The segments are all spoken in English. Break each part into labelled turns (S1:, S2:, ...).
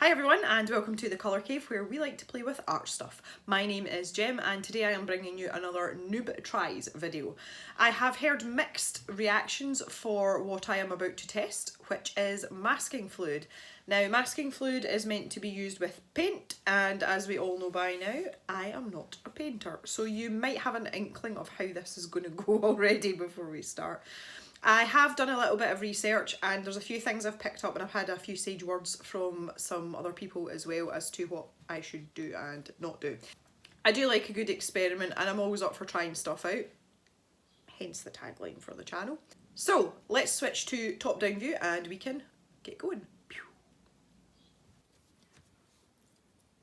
S1: Hi everyone and welcome to the Colour Cave where we like to play with art stuff. My name is Jem and today I am bringing you another Noob Tries video. I have heard mixed reactions for what I am about to test, which is masking fluid. Now masking fluid is meant to be used with paint and as we all know by now, I am not a painter. So you might have an inkling of how this is going to go already before we start. I have done a little bit of research and there's a few things I've picked up and I've had a few sage words from some other people as well as to what I should do and not do. I do like a good experiment and I'm always up for trying stuff out, hence the tagline for the channel. So let's switch to top down view and we can get going.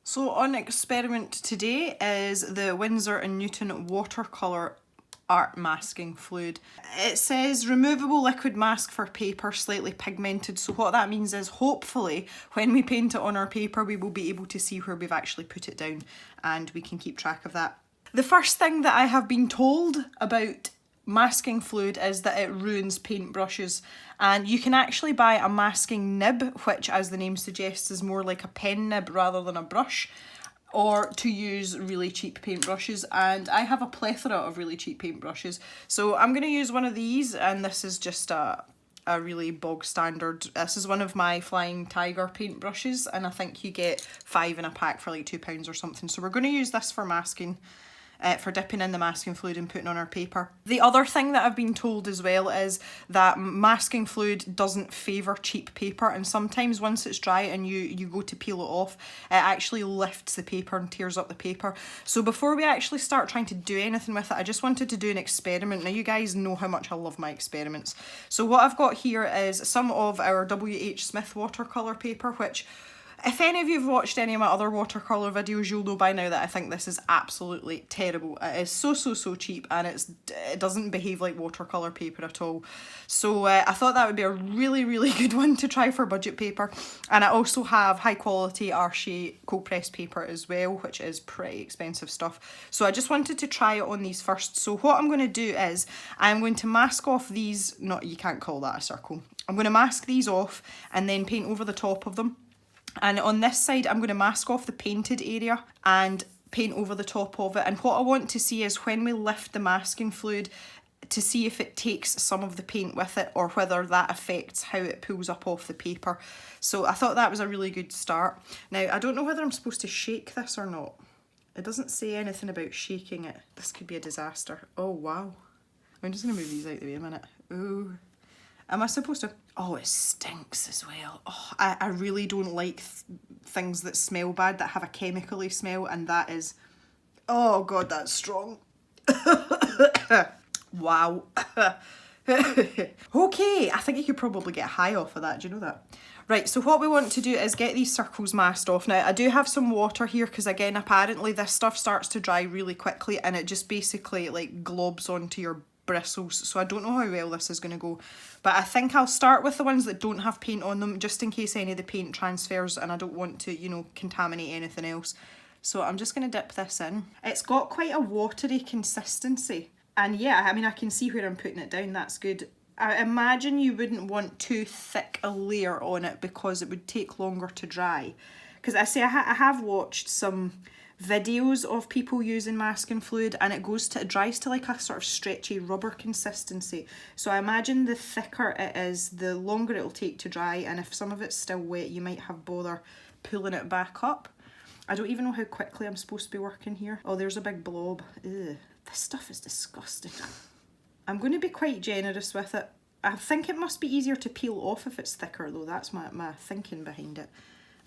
S1: So on experiment today is the Winsor & Newton Watercolour art masking fluid. It says removable liquid mask for paper slightly pigmented, so what that means is hopefully when we paint it on our paper we will be able to see where we've actually put it down and we can keep track of that. The first thing that I have been told about masking fluid is that it ruins paintbrushes, and you can actually buy a masking nib, which as the name suggests is more like a pen nib rather than a brush, or to use really cheap paintbrushes, and I have a plethora of really cheap paintbrushes. So I'm going to use one of these, and this is just a really bog standard. This is one of my Flying Tiger paintbrushes, and I think you get 5 in a pack for like £2 or something. So we're going to use this for masking. For dipping in the masking fluid and putting on our paper. The other thing that I've been told as well is that masking fluid doesn't favour cheap paper, and sometimes once it's dry and you go to peel it off, it actually lifts the paper and tears up the paper. So before we actually start trying to do anything with it, I just wanted to do an experiment. Now you guys know how much I love my experiments. So what I've got here is some of our W.H. Smith watercolour paper, which if any of you have watched any of my other watercolour videos, you'll know by now that I think this is absolutely terrible. It is so cheap and it doesn't behave like watercolour paper at all. So I thought that would be a really good one to try for budget paper. And I also have high quality Arche cold pressed paper as well, which is pretty expensive stuff. So I just wanted to try it on these first. So what I'm going to do is I'm going to mask off these, you can't call that a circle. I'm going to mask these off and then paint over the top of them. And on this side, I'm going to mask off the painted area and paint over the top of it. And what I want to see is when we lift the masking fluid, to see if it takes some of the paint with it or whether that affects how it pulls up off the paper. So I thought that was a really good start. Now, I don't know whether I'm supposed to shake this or not. It doesn't say anything about shaking it. This could be a disaster. Oh, wow. I'm just going to move these out of the way a minute. Ooh. Am I supposed to? Oh, it stinks as well. Oh, I really don't like things that smell bad, that have a chemically smell, and that is, oh god, that's strong. Wow. Okay, I think you could probably get high off of that, do you know that? Right, so what we want to do is get these circles masked off. Now, I do have some water here because, again, apparently this stuff starts to dry really quickly and it just basically, like, globs onto your bristles, so I don't know how well this is going to go, but I think I'll start with the ones that don't have paint on them just in case any of the paint transfers and I don't want to, you know, contaminate anything else. So I'm just going to dip this in. It's got quite a watery consistency, and yeah, I mean I can see where I'm putting it down, that's good. I imagine you wouldn't want too thick a layer on it because it would take longer to dry, because I have watched some videos of people using masking fluid and it dries to like a sort of stretchy rubber consistency. So I imagine the thicker it is, the longer it'll take to dry, and if some of it's still wet you might have bother pulling it back up. I don't even know how quickly I'm supposed to be working here. Oh, there's a big blob. Ugh, this stuff is disgusting. I'm going to be quite generous with it. I think it must be easier to peel off if it's thicker though, that's my thinking behind it.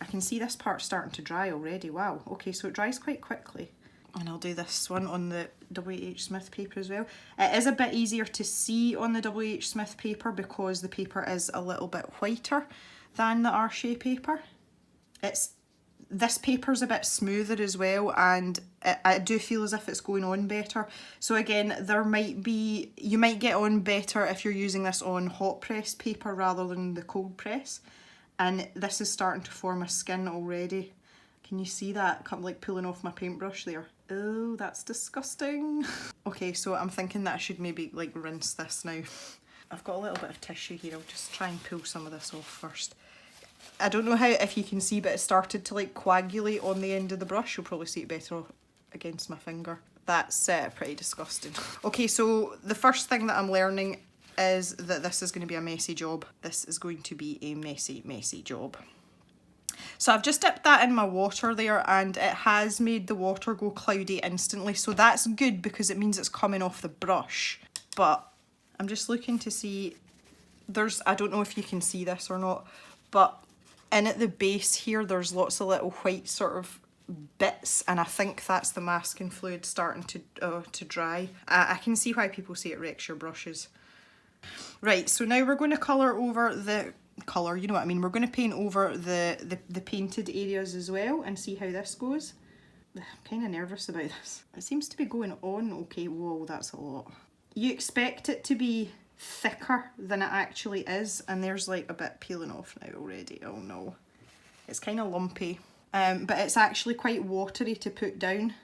S1: I can see this part starting to dry already. Wow, okay, so it dries quite quickly. And I'll do this one on the W.H. Smith paper as well. It is a bit easier to see on the W.H. Smith paper because the paper is a little bit whiter than the Arche paper. This paper's a bit smoother as well, and I do feel as if it's going on better. So again, you might get on better if you're using this on hot press paper rather than the cold press. And this is starting to form a skin already. Can you see that? Come like pulling off my paintbrush there. Oh, that's disgusting. Okay, so I'm thinking that I should maybe like rinse this now. I've got a little bit of tissue here. I'll just try and pull some of this off first. I don't know how, if you can see, but it started to like coagulate on the end of the brush. You'll probably see it better against my finger. That's pretty disgusting. Okay, so the first thing that I'm learning is that this is going to be a messy job. This is going to be a messy, messy job. So I've just dipped that in my water there, and it has made the water go cloudy instantly. So that's good because it means it's coming off the brush. But I'm just looking to see, I don't know if you can see this or not, but in at the base here, there's lots of little white sort of bits, and I think that's the masking fluid starting to dry. I can see why people say it wrecks your brushes. Right, so now we're going to colour over the colour, you know what I mean, we're going to paint over the painted areas as well and see how this goes. I'm kind of nervous about this. It seems to be going on okay. Whoa, that's a lot. You expect it to be thicker than it actually is, and there's like a bit peeling off now already. Oh no. It's kind of lumpy. But it's actually quite watery to put down.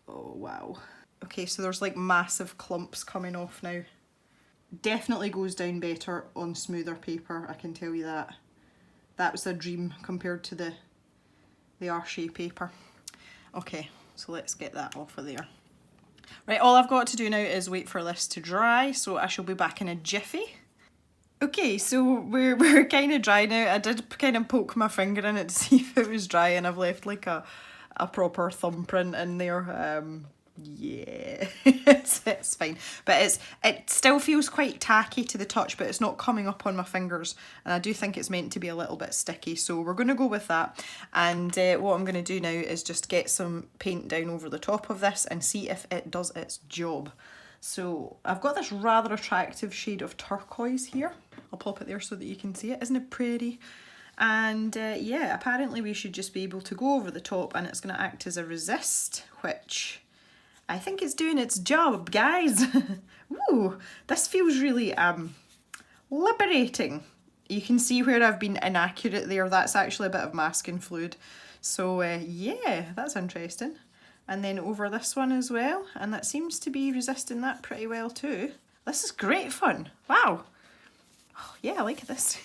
S1: Oh wow. Okay, so there's like massive clumps coming off now. Definitely goes down better on smoother paper, I can tell you that. That was a dream compared to the Archie paper. Okay, so let's get that off of there. Right, all I've got to do now is wait for this to dry, so I shall be back in a jiffy. Okay, so we're kind of dry now. I did kind of poke my finger in it to see if it was dry, and I've left like a proper thumbprint in there. Yeah, it's fine. But it still feels quite tacky to the touch, but it's not coming up on my fingers. And I do think it's meant to be a little bit sticky, so we're going to go with that. And what I'm going to do now is just get some paint down over the top of this and see if it does its job. So I've got this rather attractive shade of turquoise here. I'll pop it there so that you can see it. Isn't it pretty? And yeah, apparently we should just be able to go over the top, and it's going to act as a resist, which I think it's doing its job, guys. Ooh, this feels really liberating. You can see where I've been inaccurate there. That's actually a bit of masking fluid. So yeah, that's interesting. And then over this one as well, and that seems to be resisting that pretty well too. This is great fun. Wow. Oh, yeah, I like this.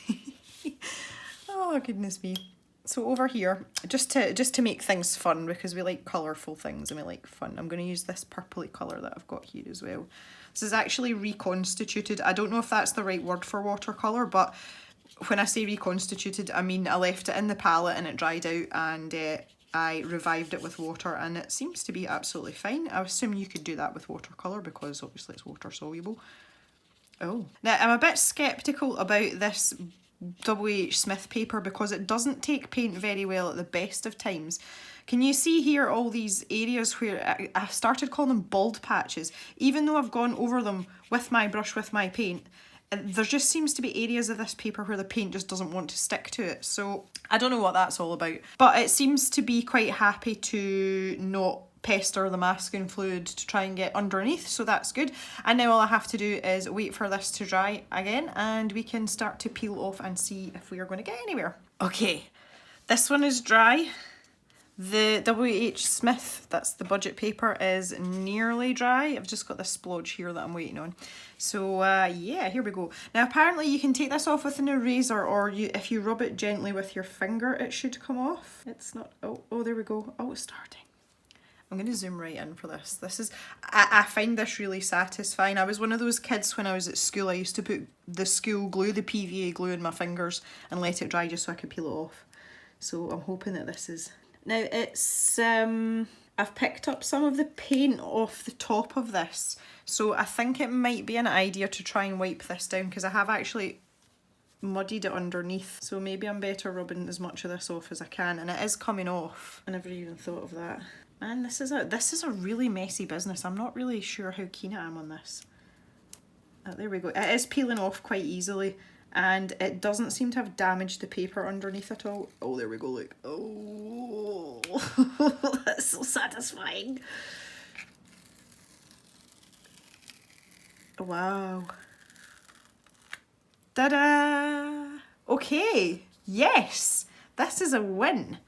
S1: Oh goodness me. So over here, just to make things fun, because we like colourful things and we like fun, I'm going to use this purpley colour that I've got here as well. This is actually reconstituted. I don't know if that's the right word for watercolour, but when I say reconstituted, I mean I left it in the palette and it dried out, and I revived it with water, and it seems to be absolutely fine. I assume you could do that with watercolour because obviously it's water soluble. Oh. Now I'm a bit sceptical about this WH Smith paper because it doesn't take paint very well at the best of times. Can you see here all these areas where I started calling them bald patches? Even though I've gone over them with my brush, with my paint, there just seems to be areas of this paper where the paint just doesn't want to stick to it. So I don't know what that's all about, but it seems to be quite happy to not pester the masking fluid to try and get underneath, so that's good. And now all I have to do is wait for this to dry again, and we can start to peel off and see if we are going to get anywhere. Okay, this one is dry. The WH Smith, that's the budget paper, is nearly dry. I've just got this splodge here that I'm waiting on. So yeah, here we go. Now apparently you can take this off with an eraser, or if you rub it gently with your finger, it should come off. It's not, oh there we go. Oh, it's starting. I'm going to zoom right in for this. This is, I find this really satisfying. I was one of those kids when I was at school. I used to put the school glue, the PVA glue, in my fingers and let it dry just so I could peel it off. So I'm hoping that this is... Now it's, I've picked up some of the paint off the top of this. So I think it might be an idea to try and wipe this down, because I have actually muddied it underneath. So maybe I'm better rubbing as much of this off as I can. And it is coming off. I never even thought of that. Man, this is a really messy business. I'm not really sure how keen I am on this. There we go. It is peeling off quite easily, and it doesn't seem to have damaged the paper underneath at all. Oh, there we go, look. Oh, that's so satisfying. Wow. Ta-da! Okay, yes, this is a win.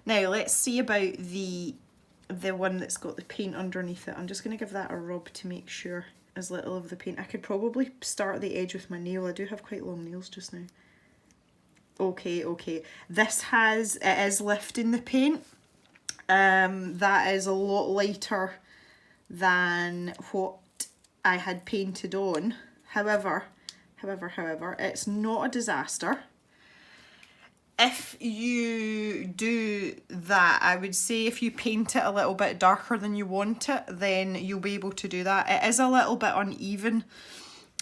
S1: Now let's see about the one that's got the paint underneath it. I'm just going to give that a rub to make sure as little of the paint. I could probably start at the edge with my nail. I do have quite long nails just now. Okay. This it is lifting the paint. That is a lot lighter than what I had painted on. However, it's not a disaster. If you do that, I would say if you paint it a little bit darker than you want it, then you'll be able to do that. It is a little bit uneven.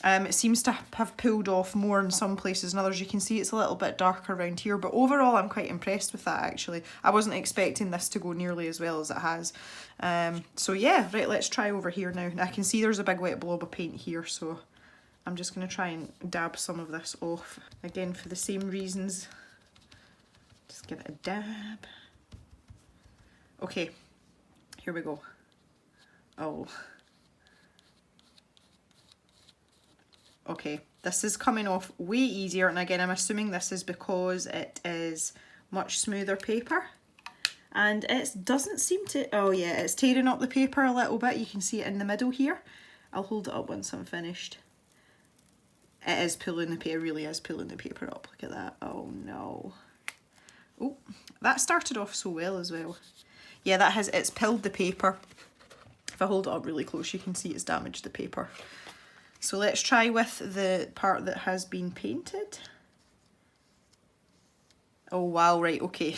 S1: It seems to have pulled off more in some places and others. You can see it's a little bit darker around here, but overall I'm quite impressed with that actually. I wasn't expecting this to go nearly as well as it has. So yeah, right, let's try over here now. I can see there's a big wet blob of paint here, so I'm just going to try and dab some of this off. Again, for the same reasons. Just give it a dab. Okay, here we go. Oh. Okay, this is coming off way easier, and again I'm assuming this is because it is much smoother paper, and it doesn't seem to, oh yeah, it's tearing up the paper a little bit. You can see it in the middle here. I'll hold it up once I'm finished. It is pulling the paper, really is pulling the paper up. Look at that. Oh no. Oh, that started off so well as well. Yeah, it's pulled the paper. If I hold it up really close, you can see it's damaged the paper. So let's try with the part that has been painted. Oh wow, right, okay.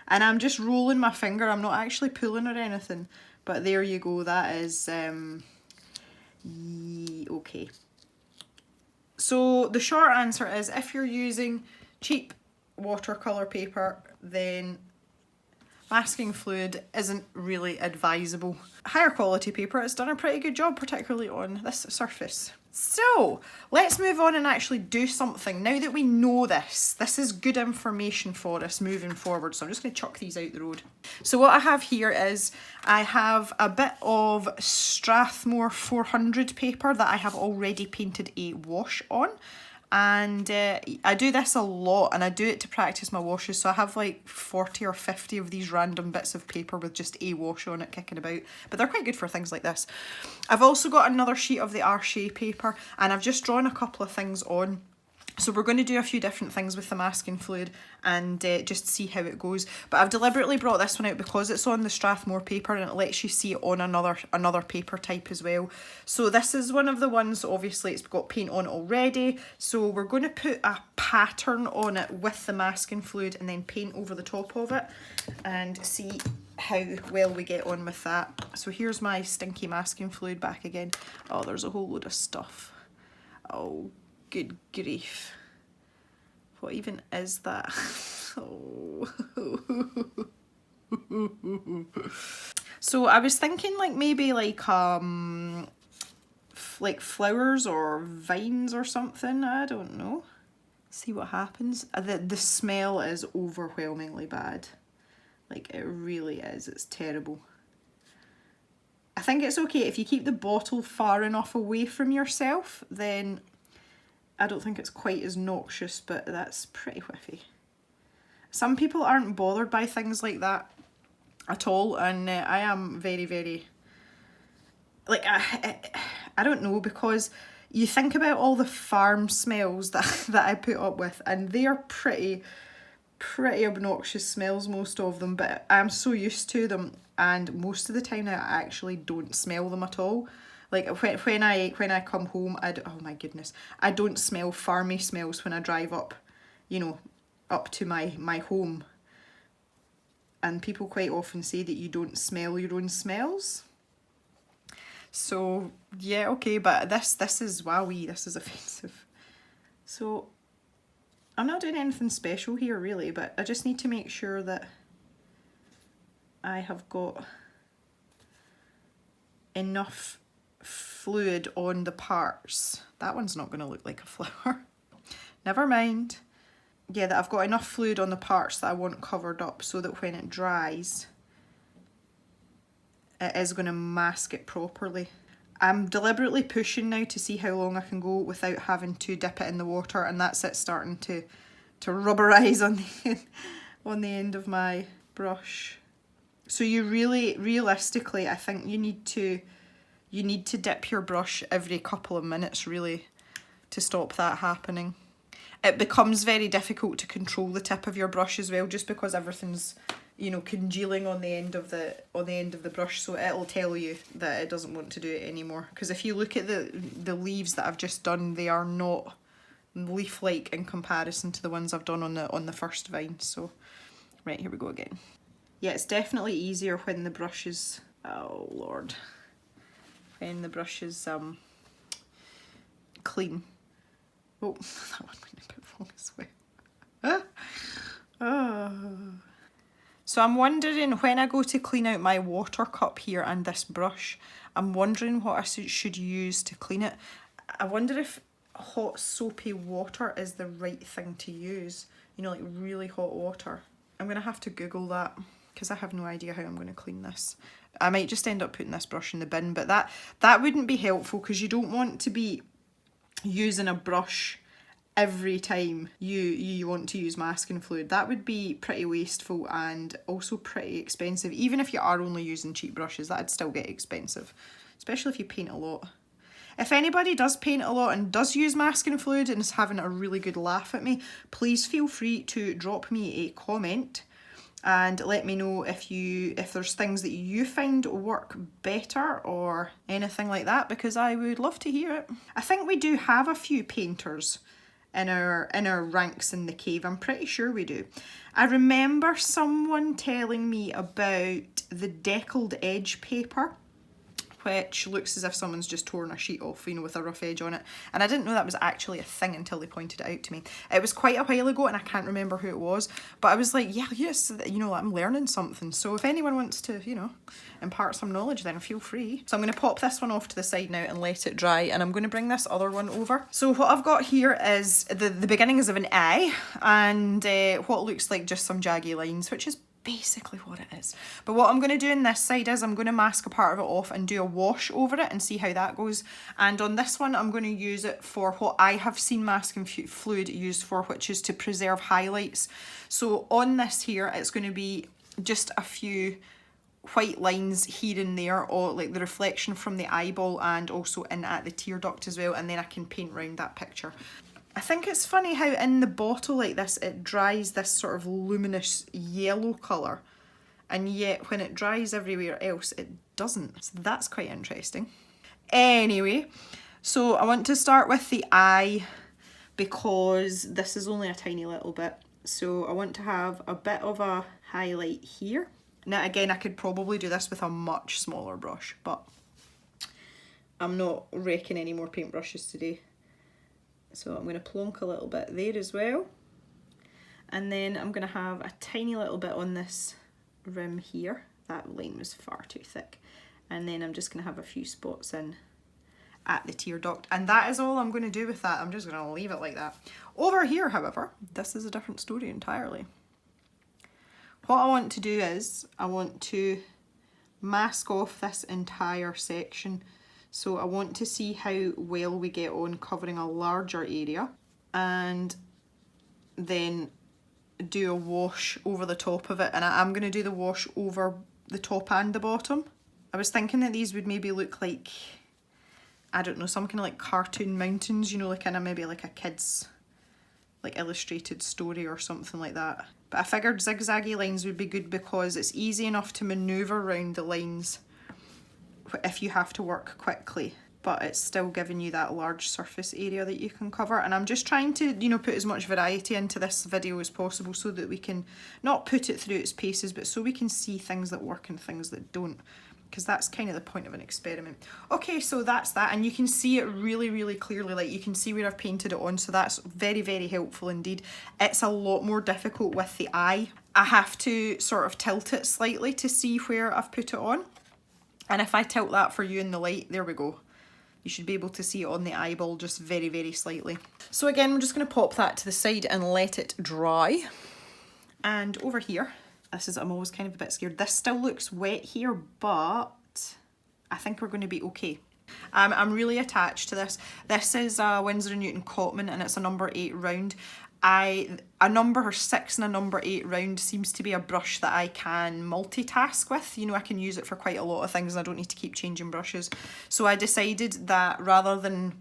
S1: And I'm just rolling my finger, I'm not actually pulling or anything. But there you go, that is, okay. So the short answer is, if you're using cheap watercolour paper, then masking fluid isn't really advisable. Higher quality paper, it's done a pretty good job, particularly on this surface. So let's move on and actually do something. Now that we know this is good information for us moving forward. So I'm just going to chuck these out the road. So what I have here is I have a bit of Strathmore 400 paper that I have already painted a wash on. And I do this a lot, and I do it to practice my washes, so I have like 40 or 50 of these random bits of paper with just a wash on it kicking about, but they're quite good for things like this. I've also got another sheet of the Arche paper, and I've just drawn a couple of things on. So we're going to do a few different things with the masking fluid and just see how it goes. But I've deliberately brought this one out because it's on the Strathmore paper and it lets you see it on another paper type as well. So this is one of the ones, obviously it's got paint on already. So we're going to put a pattern on it with the masking fluid and then paint over the top of it and see how well we get on with that. So here's my Stinky masking fluid back again. Oh, there's a whole load of stuff. Oh, good grief. What even is that? Oh. So I was thinking like maybe like flowers or vines or something. I don't know. See what happens. The smell is overwhelmingly bad. Like it really is. It's terrible. I think it's okay if you keep the bottle far enough away from yourself, then I don't think it's quite as noxious, but that's pretty whiffy. Some people aren't bothered by things like that at all, and I am very, very, like, I don't know, because you think about all the farm smells that I put up with, and they are pretty obnoxious smells, most of them, but I'm so used to them, and most of the time I actually don't smell them at all. Like when I come home, oh my goodness, I don't smell farmy smells when I drive up, you know, up to my home. And people quite often say that you don't smell your own smells. So yeah, okay, but this is wowee, this is offensive. So I'm not doing anything special here really, but I just need to make sure that I have got enough fluid on the parts. That one's not going to look like a flower. Never mind. Yeah, that I've got enough fluid on the parts that I want covered up so that when it dries, it is going to mask it properly. I'm deliberately pushing now to see how long I can go without having to dip it in the water, and that's it starting to rubberize on the end of my brush. So you really, realistically, I think you need to dip your brush every couple of minutes really to stop that happening. it becomes very difficult to control the tip of your brush as well, just because everything's, you know, congealing on the end of the brush, so it'll tell you that it doesn't want to do it anymore. Because if you look at the leaves that I've just done, they are not leaf-like in comparison to the ones I've done on the first vine. So right, here we go again. Yeah, it's definitely easier when the brush is, oh lord, when the brush is clean. Oh, that one went a bit wrong as well. So I'm wondering, when I go to clean out my water cup here and this brush, I'm wondering what I should use to clean it. I wonder if hot soapy water is the right thing to use. You know, like really hot water. I'm going to have to Google that because I have no idea how I'm going to clean this. I might just end up putting this brush in the bin, but that wouldn't be helpful because you don't want to be using a brush every time you want to use masking fluid. That would be pretty wasteful and also pretty expensive. Even if you are only using cheap brushes, that'd still get expensive, especially if you paint a lot. If anybody does paint a lot and does use masking fluid and is having a really good laugh at me, please feel free to drop me a comment and let me know if there's things that you find work better or anything like that, because I would love to hear it. I think we do have a few painters in our ranks in the cave. I'm pretty sure we do. I remember someone telling me about the deckled edge paper, which looks as if someone's just torn a sheet off, you know, with a rough edge on it. And I didn't know that was actually a thing until they pointed it out to me. It was quite a while ago and I can't remember who it was, but I was like, yeah, yes, you know, I'm learning something. So if anyone wants to, you know, impart some knowledge, then feel free. So I'm going to pop this one off to the side now and let it dry, and I'm going to bring this other one over. So what I've got here is the beginnings of an eye and what looks like just some jaggy lines, which is basically what it is. But what I'm going to do on this side is I'm going to mask a part of it off and do a wash over it and see how that goes. And on this one I'm going to use it for what I have seen masking fluid used for, which is to preserve highlights. So on this here it's going to be just a few white lines here and there, or like the reflection from the eyeball and also in at the tear duct as well, and then I can paint around that picture. I think it's funny how in the bottle like this it dries this sort of luminous yellow colour, and yet when it dries everywhere else it doesn't. So that's quite interesting. Anyway, so I want to start with the eye because this is only a tiny little bit. So I want to have a bit of a highlight here. Now again, I could probably do this with a much smaller brush, but I'm not wrecking any more paintbrushes today. So I'm going to plonk a little bit there as well. And then I'm going to have a tiny little bit on this rim here. That line was far too thick. And then I'm just going to have a few spots in at the tear duct. And that is all I'm going to do with that. I'm just going to leave it like that. Over here, however, this is a different story entirely. What I want to do is I want to mask off this entire section. So I want to see how well we get on covering a larger area and then do a wash over the top of it. And I'm going to do the wash over the top and the bottom. I was thinking that these would maybe look like, I don't know, some kind of like cartoon mountains, you know, like in a maybe like a kid's like illustrated story or something like that. But I figured zigzaggy lines would be good because it's easy enough to manoeuvre around the lines if you have to work quickly, but it's still giving you that large surface area that you can cover. And I'm just trying to, you know, put as much variety into this video as possible so that we can not put it through its paces, but so we can see things that work and things that don't, because that's kind of the point of an experiment. Okay, so that's that, and you can see it really, really clearly, like you can see where I've painted it on, so that's very, very helpful indeed. It's a lot more difficult with the eye. I have to sort of tilt it slightly to see where I've put it on. And if I tilt that for you in the light, there we go. You should be able to see it on the eyeball just very, very slightly. So again, I'm just going to pop that to the side and let it dry. And over here, I'm always kind of a bit scared. This still looks wet here, but I think we're going to be okay. I'm really attached to this. This is a Winsor & Newton Cotman and it's a number 8 round. A number 6 and a number 8 round seems to be a brush that I can multitask with. You know, I can use it for quite a lot of things and I don't need to keep changing brushes. So I decided that rather than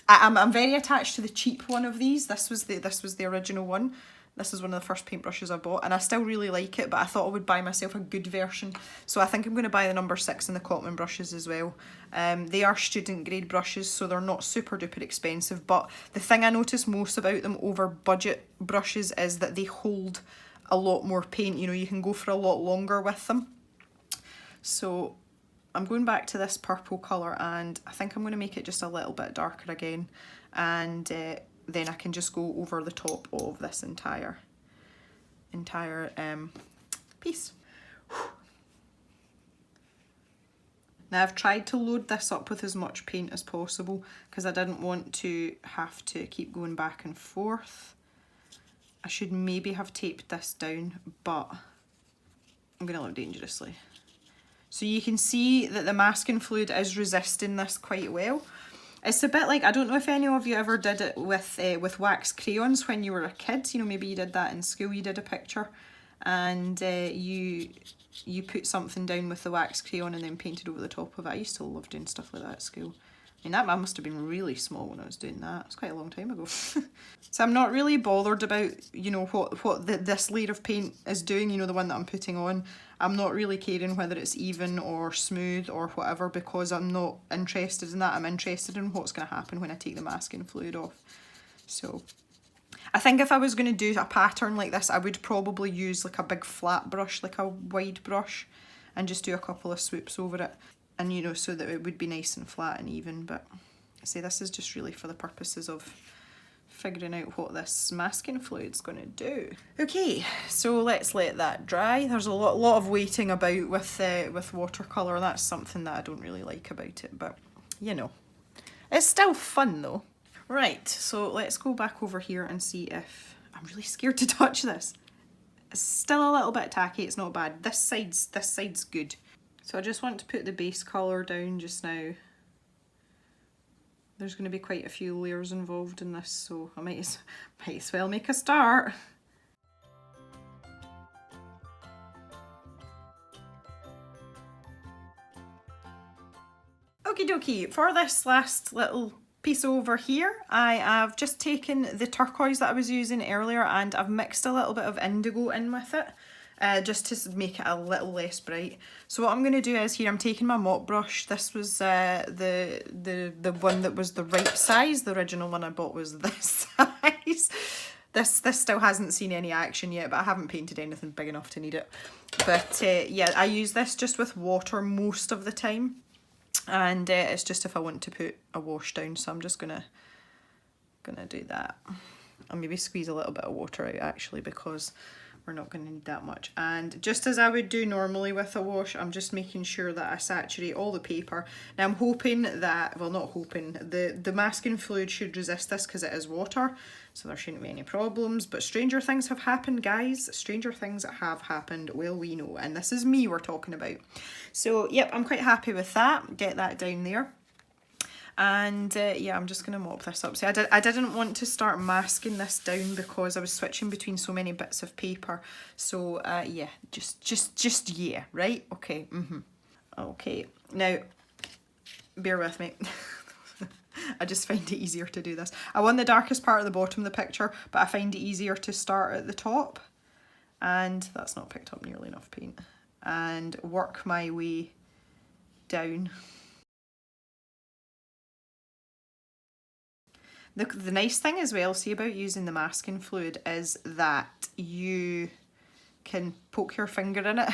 S1: I'm very attached to the cheap one of these. This was the original one. This is one of the first paintbrushes I bought, and I still really like it, but I thought I would buy myself a good version. So I think I'm going to buy the number 6 and the Cotman brushes as well. They are student grade brushes, so they're not super duper expensive, but the thing I notice most about them over budget brushes is that they hold a lot more paint. You know, you can go for a lot longer with them. So I'm going back to this purple colour, and I think I'm going to make it just a little bit darker again, and then I can just go over the top of this entire piece. Now I've tried to load this up with as much paint as possible because I didn't want to have to keep going back and forth. I should maybe have taped this down, but I'm going to look dangerously. So you can see that the masking fluid is resisting this quite well. It's a bit like, I don't know if any of you ever did it with wax crayons when you were a kid. You know, maybe you did that in school, you did a picture and you put something down with the wax crayon and then painted over the top of it. I used to love doing stuff like that at school. I mean, that must have been really small when I was doing that. It's quite a long time ago. So I'm not really bothered about, you know, what this layer of paint is doing, you know, the one that I'm putting on. I'm not really caring whether it's even or smooth or whatever, because I'm not interested in that. I'm interested in what's going to happen when I take the masking fluid off. So I think if I was going to do a pattern like this, I would probably use like a big flat brush, like a wide brush, and just do a couple of swoops over it. And, you know, so that it would be nice and flat and even. But I say this is just really for the purposes of figuring out what this masking fluid's going to do. Okay, so let's let that dry. There's a lot of waiting about with watercolour. That's something that I don't really like about it, but you know, it's still fun though. Right, so let's go back over here and see if... I'm really scared to touch this. It's still a little bit tacky, it's not bad. This side's good. So I just want to put the base colour down just now. There's going to be quite a few layers involved in this, so I might as well make a start. Okie dokie, for this last little piece over here, I have just taken the turquoise that I was using earlier and I've mixed a little bit of indigo in with it. Just to make it a little less bright. So what I'm going to do is here, I'm taking my mop brush. This was the one that was the right size. The original one I bought was this size. This still hasn't seen any action yet, but I haven't painted anything big enough to need it. But yeah, I use this just with water most of the time. And it's just if I want to put a wash down. So I'm just gonna do that. I'll maybe squeeze a little bit of water out actually, because we're not going to need that much. And just as I would do normally with a wash, I'm just making sure that I saturate all the paper. Now I'm hoping that, well not hoping, the masking fluid should resist this because it is water, so there shouldn't be any problems. But stranger things have happened, guys. Stranger things have happened, well we know. And this is me we're talking about. So yep, I'm quite happy with that. Get that down there. And yeah, I'm just going to mop this up. See, I didn't want to start masking this down because I was switching between so many bits of paper. So yeah, just yeah, right? Okay, Okay, now, bear with me. I just find it easier to do this. I want the darkest part at the bottom of the picture, but I find it easier to start at the top. And that's not picked up nearly enough paint. And work my way down. The nice thing as well, see about using the masking fluid, is that you can poke your finger in it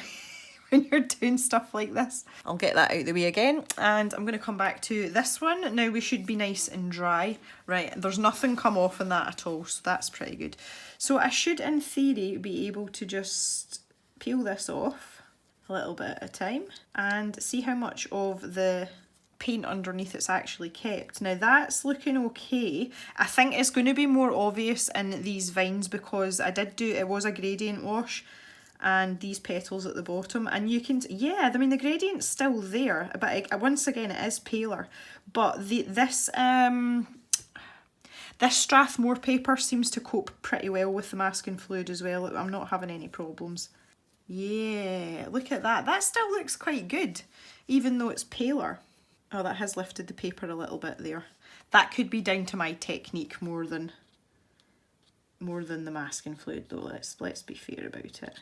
S1: when you're doing stuff like this. I'll get that out of the way again, and I'm going to come back to this one. Now we should be nice and dry. Right, there's nothing come off in that at all, so that's pretty good. So I should, in theory, be able to just peel this off a little bit at a time and see how much of the paint underneath it's actually kept. Now that's looking okay. I think it's going to be more obvious in these vines because it was a gradient wash, and these petals at the bottom, and you can, yeah, I mean the gradient's still there, but once again it is paler. But this Strathmore paper seems to cope pretty well with the masking fluid as well. I'm not having any problems. Yeah, look at that. That still looks quite good, even though it's paler. Oh, that has lifted the paper a little bit there. That could be down to my technique more than the masking fluid though. Let's be fair about it.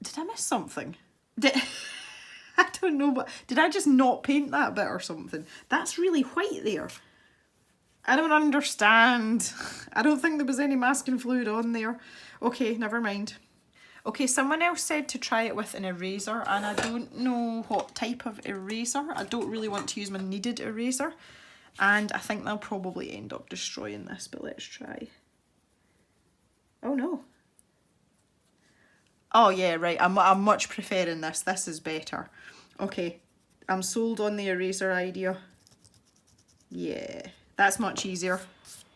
S1: Did I miss something? I don't know, but did I just not paint that bit or something? That's really white there. I don't understand. I don't think there was any masking fluid on there. Okay, never mind. Okay, someone else said to try it with an eraser, and I don't know what type of eraser. I don't really want to use my kneaded eraser, and I think they'll probably end up destroying this, but let's try. Oh no. Oh yeah, right, I'm much preferring this. This is better. Okay, I'm sold on the eraser idea. Yeah, that's much easier.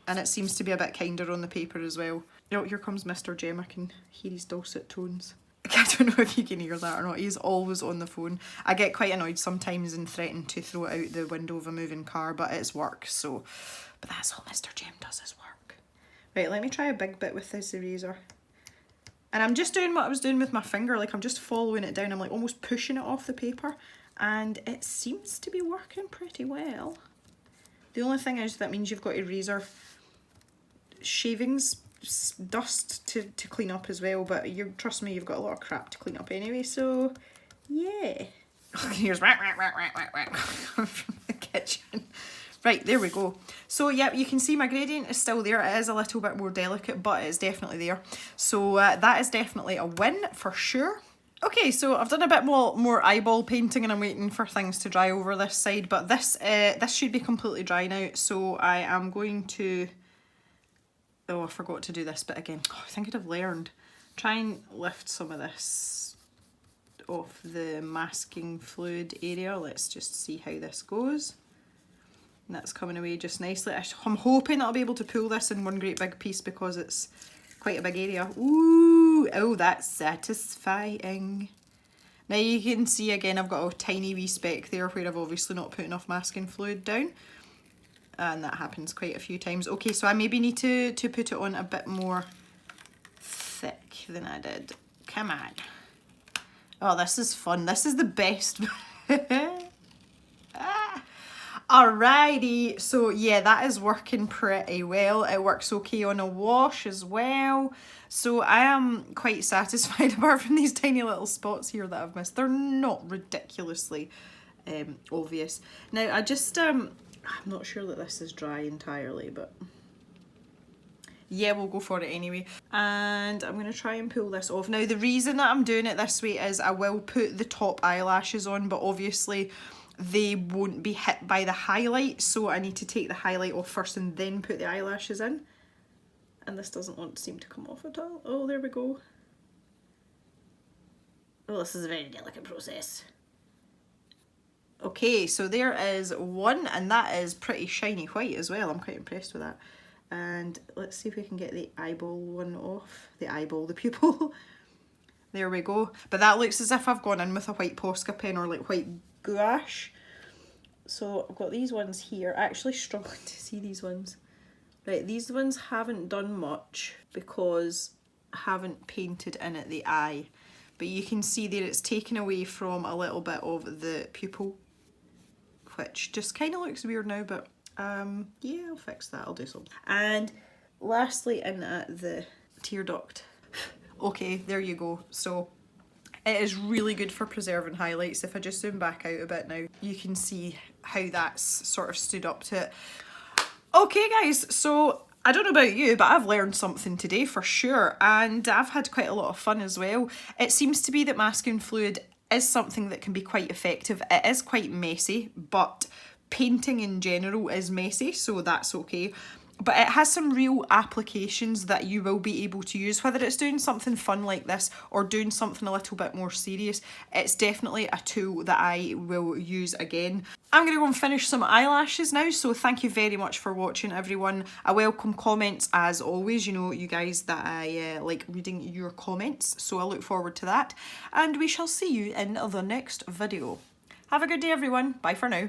S1: And it seems to be a bit kinder on the paper as well. Oh, here comes Mr. Jem. I can hear his dulcet tones. I don't know if you can hear that or not. He's always on the phone. I get quite annoyed sometimes and threaten to throw it out the window of a moving car, but it's work, so... But that's all Mr. Jem does is work. Right, let me try a big bit with this eraser. And I'm just doing what I was doing with my finger, like I'm just following it down. I'm like almost pushing it off the paper, and it seems to be working pretty well. The only thing is that means you've got eraser shavings dust to clean up as well, but trust me, you've got a lot of crap to clean up anyway, so yeah. Here's from the kitchen. Right, there we go. So yeah, you can see my gradient is still there. It is a little bit more delicate, but it's definitely there. So that is definitely a win for sure. Okay, so I've done a bit more eyeball painting, and I'm waiting for things to dry over this side, but this should be completely dry now, so I am going to... Oh, I forgot to do this bit again. Oh, I think I'd have learned. Try and lift some of this off the masking fluid area. Let's just see how this goes. And that's coming away just nicely. I'm hoping I'll be able to pull this in one great big piece because it's quite a big area. Ooh, oh, that's satisfying. Now you can see again, I've got a tiny wee speck there where I've obviously not put enough masking fluid down. And that happens quite a few times. Okay, so I maybe need to put it on a bit more thick than I did. Come on. Oh, this is fun. This is the best. Alrighty, so yeah, that is working pretty well. It works okay on a wash as well. So I am quite satisfied apart from these tiny little spots here that I've missed. They're not ridiculously obvious. Now I just... I'm not sure that this is dry entirely, but yeah, we'll go for it anyway. And I'm going to try and pull this off. Now, the reason that I'm doing it this way is I will put the top eyelashes on, but obviously they won't be hit by the highlight, so I need to take the highlight off first and then put the eyelashes in. And this doesn't want to seem to come off at all. Oh, there we go. Oh, this is a very delicate process. Okay, so there is one, and that is pretty shiny white as well. I'm quite impressed with that. And let's see if we can get the eyeball one off. The pupil. There we go. But that looks as if I've gone in with a white Posca pen or like white gouache. So I've got these ones here. I actually struggle to see these ones. Right, these ones haven't done much because I haven't painted in at the eye. But you can see there it's taken away from a little bit of the pupil, which just kind of looks weird now, but yeah, I'll fix that, I'll do something. And lastly, in the tear duct. Okay, there you go. So it is really good for preserving highlights. If I just zoom back out a bit now, you can see how that's sort of stood up to it. Okay guys, so I don't know about you, but I've learned something today for sure, and I've had quite a lot of fun as well. It seems to be that masking fluid is something that can be quite effective. It is quite messy, but painting in general is messy, so that's okay. But it has some real applications that you will be able to use, whether it's doing something fun like this or doing something a little bit more serious. It's definitely a tool that I will use again. I'm going to go and finish some eyelashes now, so thank you very much for watching, everyone. I welcome comments as always. You know, you guys, that I like reading your comments, so I look forward to that. And we shall see you in the next video. Have a good day, everyone. Bye for now.